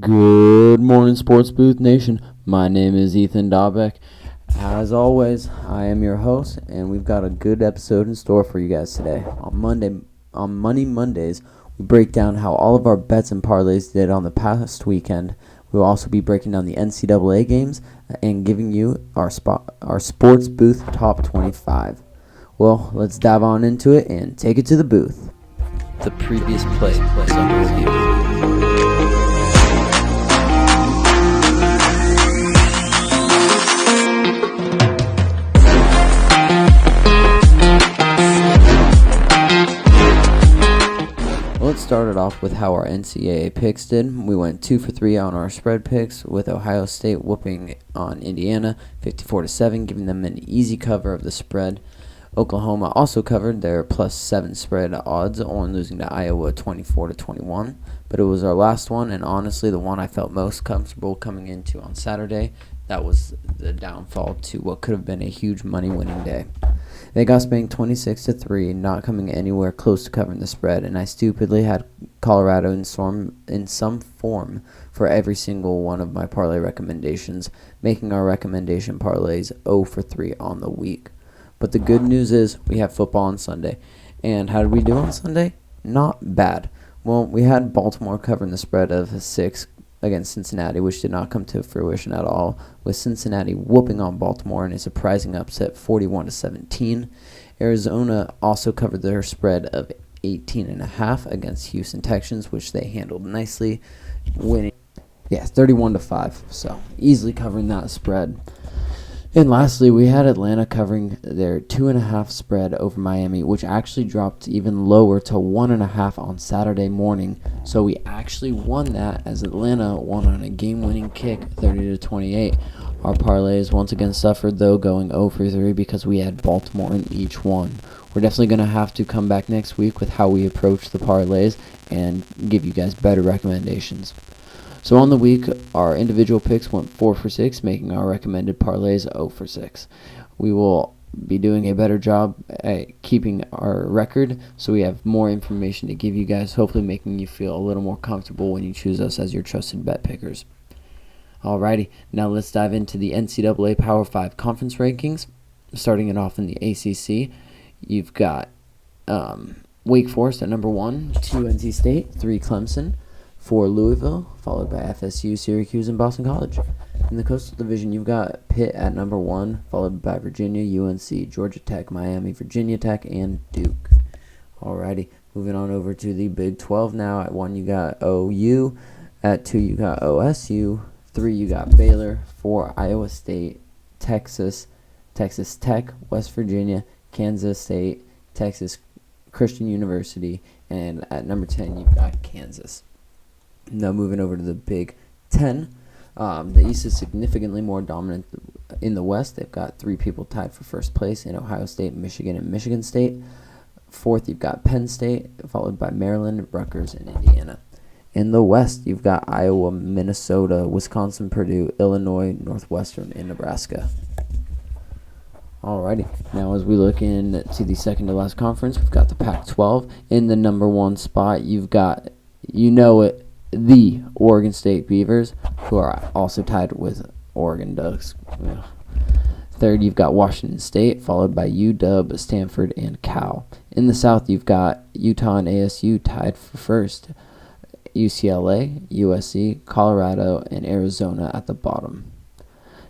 Good morning, Sports Booth Nation. My name is Ethan Dobbeck. As always, I am your host, and we've got a good episode in store for you guys today. On Money Mondays, we break down how all of our bets and parlays did on the past weekend. We will also be breaking down the NCAA games and giving you our Sports Booth Top 25. Well, let's dive on into it and take it to the booth. The previous play is under review. Let's start it off with how our NCAA picks did. We went 2 for 3 on our spread picks, with Ohio State whooping on Indiana 54-7, giving them an easy cover of the spread. Oklahoma also covered their +7 spread odds, only losing to Iowa 24-21. But it was our last one, and honestly the one I felt most comfortable coming into on Saturday. That was the downfall to what could have been a huge money-winning day. They got spanked 26-3, not coming anywhere close to covering the spread, and I stupidly had Colorado in some form for every single one of my parlay recommendations, making our recommendation parlays 0 for 3 on the week. But the good news is we have football on Sunday. And how did we do on Sunday? Not bad. Well, we had Baltimore covering the spread of 6 against Cincinnati, which did not come to fruition at all, with Cincinnati whooping on Baltimore in a surprising upset 41-17. Arizona also covered their spread of 18.5 against Houston Texans, which they handled nicely, winning 31-5, so easily covering that spread. And lastly, we had Atlanta covering their 2.5 spread over Miami, which actually dropped even lower to 1.5 on Saturday morning. So we actually won that, as Atlanta won on a game-winning kick, 30-28. Our parlays once again suffered, though, going 0 for 3 because we had Baltimore in each one. We're definitely going to have to come back next week with how we approach the parlays and give you guys better recommendations. So on the week, our individual picks went 4 for 6, making our recommended parlays 0 for 6. We will be doing a better job at keeping our record, so we have more information to give you guys, hopefully making you feel a little more comfortable when you choose us as your trusted bet pickers. Alrighty, now let's dive into the NCAA Power 5 conference rankings. Starting it off in the ACC, you've got Wake Forest at number 1, 2 NC State, 3 Clemson, 4 Louisville, followed by FSU, Syracuse, and Boston College. In the Coastal Division, you've got Pitt at number 1, followed by Virginia, UNC, Georgia Tech, Miami, Virginia Tech, and Duke. Alrighty, moving on over to the Big 12 now. At 1, you got OU. At 2, you got OSU. 3, you got Baylor. 4, Iowa State, Texas, Texas Tech, West Virginia, Kansas State, Texas Christian University, and at number 10, you've got Kansas. Now moving over to the Big 10, the East is significantly more dominant in the West. They've got 3 people tied for first place in Ohio State, Michigan, and Michigan State. 4th, you've got Penn State, followed by Maryland, Rutgers, and Indiana. In the West, you've got Iowa, Minnesota, Wisconsin, Purdue, Illinois, Northwestern, and Nebraska. Alrighty, now as we look into the second to last conference, we've got the Pac-12. In the number 1 spot, you've got, the Oregon State Beavers, who are also tied with Oregon Ducks. 3rd, you've got Washington State, followed by UW, Stanford, and Cal. In the South, you've got Utah and ASU tied for first. UCLA, USC, Colorado, and Arizona at the bottom.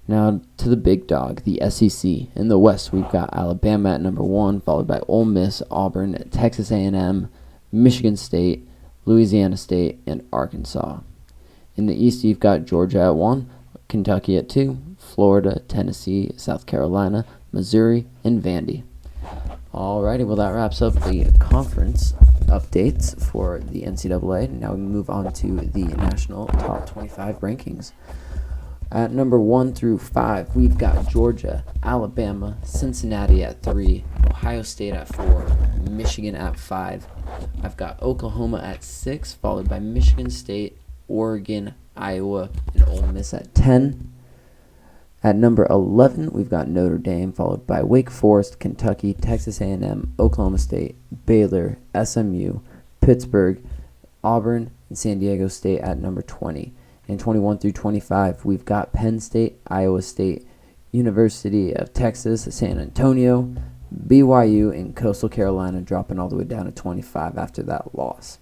Now to the big dog, the SEC. In the West, we've got Alabama at number 1, followed by Ole Miss, Auburn, Texas A&M, Michigan State, Louisiana State, and Arkansas. In the East, you've got Georgia at 1, Kentucky at 2, Florida, Tennessee, South Carolina, Missouri, and Vandy. Alrighty, well that wraps up the conference updates for the NCAA. Now we move on to the national top 25 rankings. At number 1 through 5, we've got Georgia, Alabama, Cincinnati at 3, Ohio State at 4, Michigan at 5. I've got Oklahoma at 6, followed by Michigan State, Oregon, Iowa, and Ole Miss at 10. At number 11, we've got Notre Dame, followed by Wake Forest, Kentucky, Texas A&M, Oklahoma State, Baylor, SMU, Pittsburgh, Auburn, and San Diego State at number 20. And 21 through 25, we've got Penn State, Iowa State, University of Texas, San Antonio, BYU, and Coastal Carolina dropping all the way down to 25 after that loss.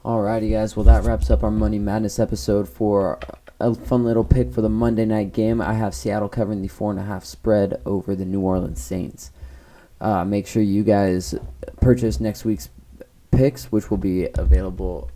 Alrighty, guys. Well, that wraps up our Money Madness episode. For a fun little pick for the Monday night game, I have Seattle covering the 4.5 spread over the New Orleans Saints. Make sure you guys purchase next week's picks, which will be available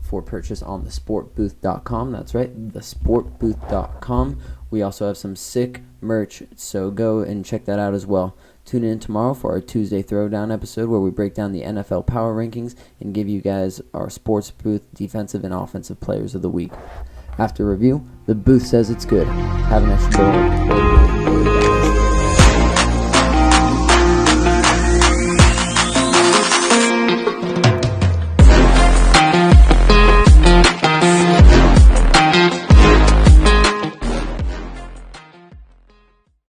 for purchase on thesportbooth.com. That's right, thesportbooth.com. We also have some sick merch, so go and check that out as well. Tune in tomorrow for our Tuesday Throwdown episode where we break down the NFL Power Rankings and give you guys our Sports Booth defensive and offensive players of the week. After review, the booth says it's good. Have an extra day.